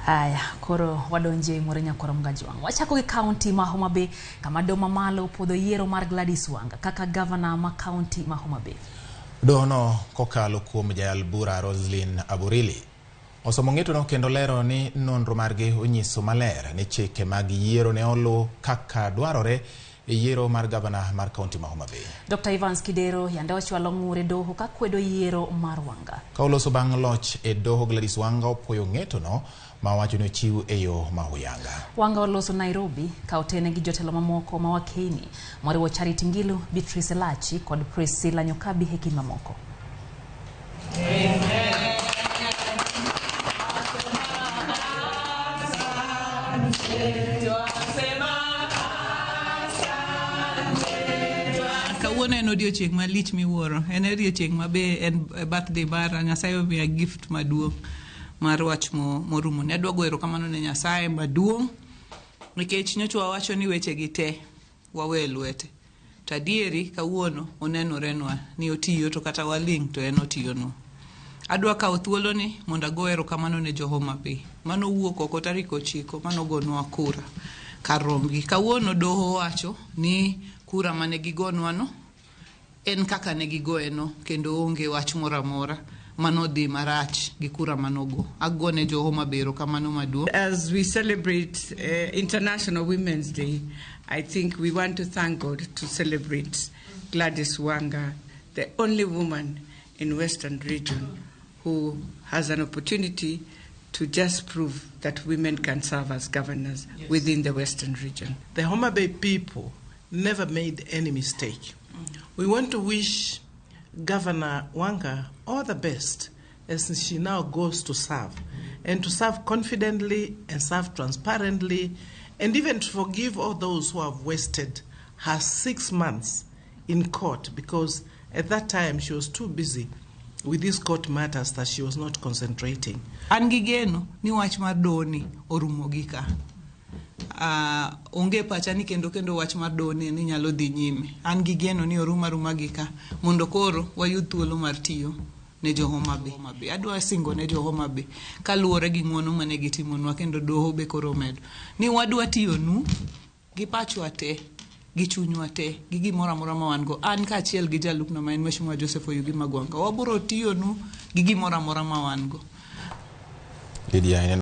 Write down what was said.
Aya, koro wadonje Murenya koro Wanga. Wachako gi county ma Homa Bay kama Doho mamalo opuodho yiero mar Gladys Wanga kaka governor ma county ma Homa Bay. Doho no kokalo kuom jayal bura Roslyn Aburili osomo ng'eto no kendo lero ni nonro margi onyiso maler ni chike mag yiero ne olu kaka dwarore e yiero mar governor mar county ma Homa Bay. Dr. Evans Kidero yande ochwalo ng'ure Doho ka kwedo yiero mar Wanga. Ka oloso bang' loch e Doho, Gladys Wanga opoyo ng'eto no ma wacho ni chiw e yo ma huyanga. Wanga oloso Nairobi ka otene gi jotelo mamoko ma wakeni moriwo Charity Ngilu, Beatrice Lachi kod Priscilla Nyokabi hekima moko. Kawuono en odiochieng' malich miwuoro. En odiochieng' mabe en birthday bara Nyasaye omiya gift maduong' mar wach morumo. Ne adwa goyo erokamano ne Nyasaye maduong' nikech nyocha wawacho ni weche gi te wawe lwete. To adieri kawuono onenorenwa ni otiyo to kata waling' to en otiyonwa. Adwa kawo thuolo ni mondo ago erokamano ne jo Homa Bay. Mano wuok oko tarik 9 mano gonwa kura kar rombgi. Kawuono Doho wacho ni kura mane gigonwa no en kaka ne gigoeno kendo onge wach moramora mano dhi marach gi kura manogo. Agone jo Homa Bay erokamano maduong'. As we celebrate International Women's Day, I think we want to thank God to celebrate Gladys Wanga, the only woman in Western region who has an opportunity to just prove that women can serve as governors within the Western region. The Homa Bay people never made any mistake. We want to wish Governor Wanga all the best as she now goes to serve, and to serve confidently and serve transparently, and even to forgive all those who have wasted her 6 months in court, because at that time she was too busy with these court matters that she was not concentrating. An gigeno ni wach mar doni orumo gika. Onge pacha ni kendo wach mar doni ni nyalo dhi nyime. An gigeno ni oruma gika mondo koro wayud thuolo mar tiyo ne jo Homa Bay. Adwa singo ne jo Homa Bay kaluwore gi ng'wono mane gitimonwa kendo Doho be koro medo ni wadwa tiyo nu gi pachwa te gi chunywa te gi gimoro amora ma wan go. An ka achiel gi jalupna ma en Mheshimiwa Joseph Oyugi Magwanga wabiro tiyo nu gi gimoro amora ma wan go.